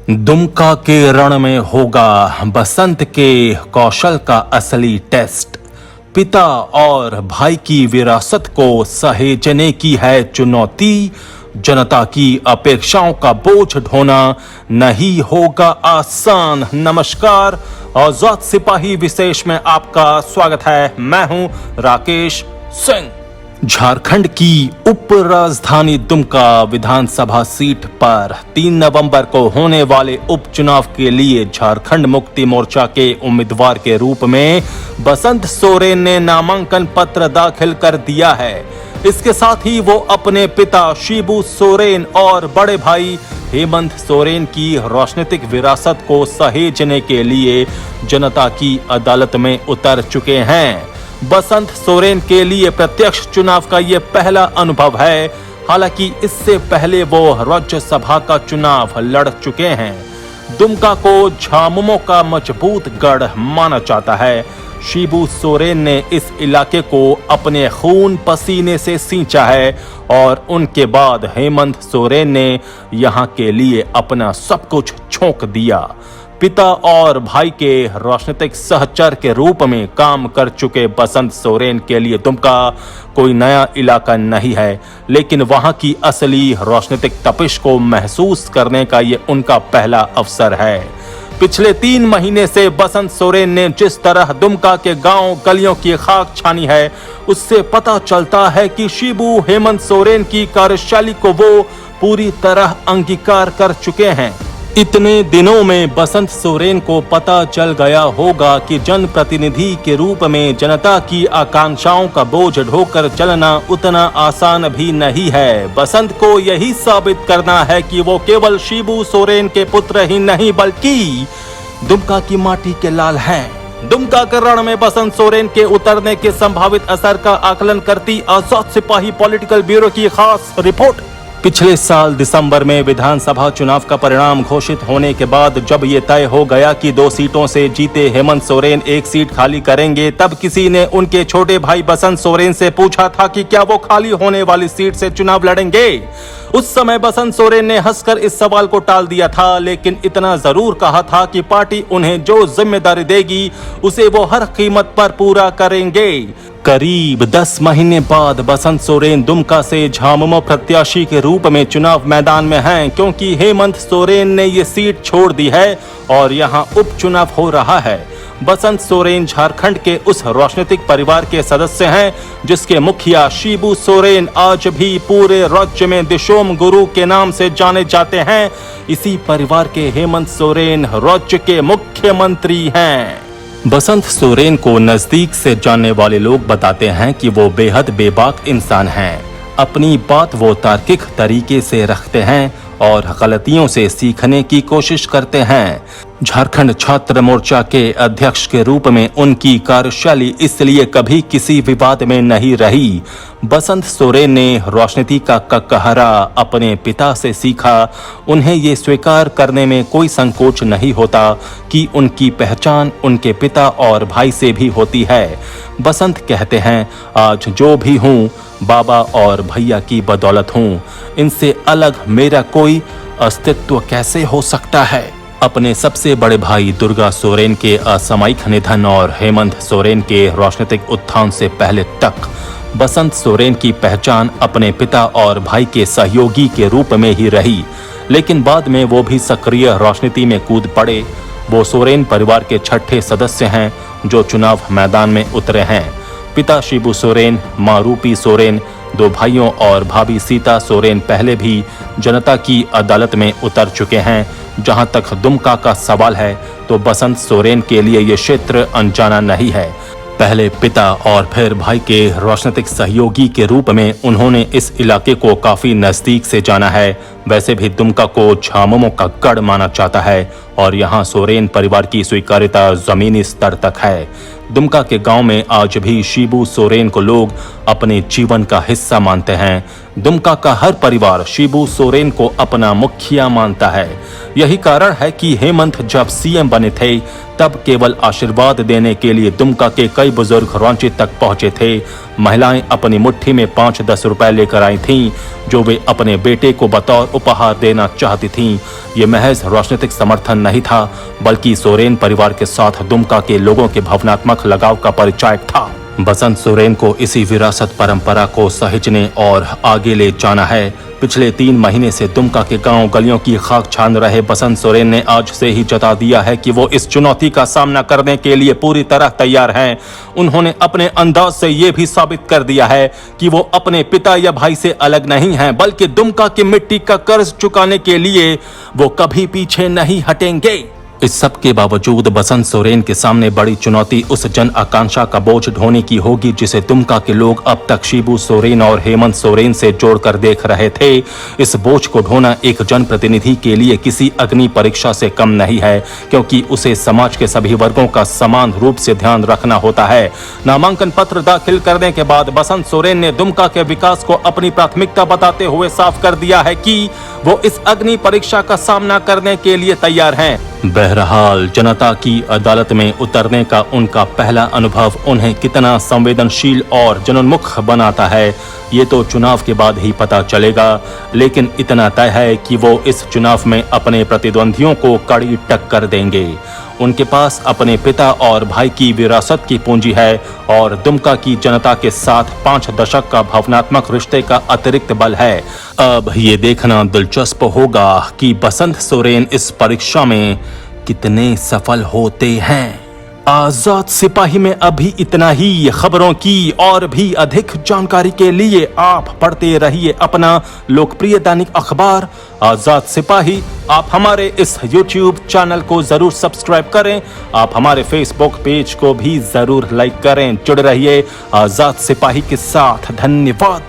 दुमका के रण में होगा बसंत के कौशल का असली टेस्ट। पिता और भाई की विरासत को सहेजने की है चुनौती। जनता की अपेक्षाओं का बोझ ढोना नहीं होगा आसान। नमस्कार, आजाद सिपाही विशेष में आपका स्वागत है। मैं हूं राकेश सिंह। झारखंड की उप राजधानी दुमका विधानसभा सीट पर 3 नवंबर को होने वाले उपचुनाव के लिए झारखंड मुक्ति मोर्चा के उम्मीदवार के रूप में बसंत सोरेन ने नामांकन पत्र दाखिल कर दिया है। इसके साथ ही वो अपने पिता शिबू सोरेन और बड़े भाई हेमंत सोरेन की राजनीतिक विरासत को सहेजने के लिए जनता की अदालत में उतर चुके हैं। बसंत सोरेन के लिए प्रत्यक्ष चुनाव का यह पहला अनुभव है। हालांकि इससे पहले वो राज्यसभा का चुनाव लड़ चुके हैं। दुमका को झामुमो का मजबूत गढ़ माना जाता है। शिबू सोरेन ने इस इलाके को अपने खून पसीने से सींचा है और उनके बाद हेमंत सोरेन ने यहां के लिए अपना सब कुछ झोंक दिया। पिता और भाई के राजनीतिक सहचर के रूप में काम कर चुके बसंत सोरेन के लिए दुमका कोई नया इलाका नहीं है, लेकिन वहां की असली राजनीतिक तपिश को महसूस करने का ये उनका पहला अवसर है। पिछले 3 महीने से बसंत सोरेन ने जिस तरह दुमका के गांव गलियों की खाक छानी है, उससे पता चलता है कि शिबू हेमंत सोरेन की कार्यशैली को वो पूरी तरह अंगीकार कर चुके हैं। इतने दिनों में बसंत सोरेन को पता चल गया होगा कि जनप्रतिनिधि के रूप में जनता की आकांक्षाओं का बोझ ढोकर चलना उतना आसान भी नहीं है। बसंत को यही साबित करना है कि वो केवल शिबू सोरेन के पुत्र ही नहीं बल्कि दुमका की माटी के लाल हैं। दुमका के रण में बसंत सोरेन के उतरने के संभावित असर का आकलन करती आजाद सिपाही पॉलिटिकल ब्यूरो की खास रिपोर्ट। पिछले साल दिसंबर में विधानसभा चुनाव का परिणाम घोषित होने के बाद जब ये तय हो गया कि 2 सीटों से जीते हेमंत सोरेन 1 सीट खाली करेंगे, तब किसी ने उनके छोटे भाई बसंत सोरेन से पूछा था कि क्या वो खाली होने वाली सीट से चुनाव लड़ेंगे। उस समय बसंत सोरेन ने हंसकर इस सवाल को टाल दिया था, लेकिन इतना जरूर कहा था कि पार्टी उन्हें जो जिम्मेदारी देगी उसे वो हर कीमत पर पूरा करेंगे। करीब 10 महीने बाद बसंत सोरेन दुमका से झामुमो प्रत्याशी के रूप में चुनाव मैदान में हैं, क्योंकि हेमंत सोरेन ने ये सीट छोड़ दी है और यहाँ उपचुनाव हो रहा है। बसंत सोरेन झारखंड के उस राजनीतिक परिवार के सदस्य हैं जिसके मुखिया शिबू सोरेन आज भी पूरे राज्य में दिशोम गुरु के नाम से जाने जाते हैं। इसी परिवार के हेमंत सोरेन राज्य के मुख्यमंत्री हैं। बसंत सोरेन को नजदीक से जानने वाले लोग बताते हैं कि वो बेहद बेबाक इंसान हैं। अपनी बात वो तार्किक तरीके से रखते हैं और गलतियों से सीखने की कोशिश करते हैं। झारखंड छात्र मोर्चा के अध्यक्ष के रूप में उनकी कार्यशैली इसलिए कभी किसी विवाद में नहीं रही। बसंत सोरेन ने राजनीति का ककहरा अपने पिता से सीखा। उन्हें ये स्वीकार करने में कोई संकोच नहीं होता कि उनकी पहचान उनके पिता और भाई से भी होती है। बसंत कहते हैं, आज जो भी हूँ बाबा और भैया की बदौलत हूँ। इनसे अलग मेरा कोई अस्तित्व कैसे हो सकता है। अपने सबसे बड़े भाई दुर्गा सोरेन के असामयिक निधन और हेमंत सोरेन के राजनीतिक उत्थान से पहले तक बसंत सोरेन की पहचान अपने पिता और भाई के सहयोगी के रूप में ही रही, लेकिन बाद में वो भी सक्रिय राजनीति में कूद पड़े। वो सोरेन परिवार के 6ठे सदस्य हैं जो चुनाव मैदान में उतरे हैं। पिता शिबू सोरेन, मां रूपी सोरेन, 2 भाइयों और भाभी सीता सोरेन पहले भी जनता की अदालत में उतर चुके हैं। जहां तक दुमका का सवाल है तो बसंत सोरेन के लिए ये क्षेत्र अनजाना नहीं है। पहले पिता और फिर भाई के राजनीतिक सहयोगी के रूप में उन्होंने इस इलाके को काफी नजदीक से जाना है। वैसे भी दुमका को झामुमो का गढ़ माना जाता है और यहाँ सोरेन परिवार की स्वीकार्यता जमीनी स्तर तक है। दुमका के गांव में आज भी शिबू सोरेन को लोग अपने जीवन का हिस्सा मानते हैं। दुमका का हर परिवार शिबू सोरेन को अपना मुखिया मानता है। यही कारण है कि हेमंत जब सीएम बने थे तब केवल आशीर्वाद देने के लिए दुमका के कई बुजुर्ग रांची तक पहुंचे थे। महिलाएं अपनी मुट्ठी में 5-10 रुपए लेकर आई थीं, जो वे अपने बेटे को बतौर उपहार देना चाहती थीं। ये महज राजनीतिक समर्थन नहीं था, बल्कि सोरेन परिवार के साथ दुमका के लोगों के भावनात्मक लगाव का परिचायक था। बसंत सोरेन को इसी विरासत परंपरा को सहेजने और आगे ले जाना है। पिछले 3 महीने से दुमका के गांव गलियों की खाक छान रहे बसंत सोरेन ने आज से ही जता दिया है कि वो इस चुनौती का सामना करने के लिए पूरी तरह तैयार हैं। उन्होंने अपने अंदाज से ये भी साबित कर दिया है कि वो अपने पिता या भाई से अलग नहीं हैं, बल्कि दुमका की मिट्टी का कर्ज चुकाने के लिए वो कभी पीछे नहीं हटेंगे। इस सब के बावजूद बसंत सोरेन के सामने बड़ी चुनौती उस जन आकांक्षा का बोझ ढोने की होगी जिसे दुमका के लोग अब तक शिबू सोरेन और हेमंत सोरेन से जोड़कर देख रहे थे। इस बोझ को ढोना एक जनप्रतिनिधि के लिए किसी अग्नि परीक्षा से कम नहीं है, क्योंकि उसे समाज के सभी वर्गों का समान रूप से ध्यान रखना होता है। नामांकन पत्र दाखिल करने के बाद बसंत सोरेन ने दुमका के विकास को अपनी प्राथमिकता बताते हुए साफ कर दिया है कि वो इस अग्नि परीक्षा का सामना करने के लिए तैयार हैं। बहरहाल जनता की अदालत में उतरने का उनका पहला अनुभव उन्हें कितना संवेदनशील और जनोन्मुख बनाता है, ये तो चुनाव के बाद ही पता चलेगा। लेकिन इतना तय है कि वो इस चुनाव में अपने प्रतिद्वंदियों को कड़ी टक्कर देंगे। उनके पास अपने पिता और भाई की विरासत की पूंजी है और दुमका की जनता के साथ 5 दशक का भावनात्मक रिश्ते का अतिरिक्त बल है। अब ये देखना दिलचस्प होगा कि बसंत सोरेन इस परीक्षा में कितने सफल होते हैं। आजाद सिपाही में अभी इतना ही। खबरों की और भी अधिक जानकारी के लिए आप पढ़ते रहिए अपना लोकप्रिय दैनिक अखबार आजाद सिपाही। आप हमारे इस YouTube चैनल को जरूर सब्सक्राइब करें। आप हमारे Facebook पेज को भी जरूर लाइक करें। जुड़ रहिए आजाद सिपाही के साथ। धन्यवाद।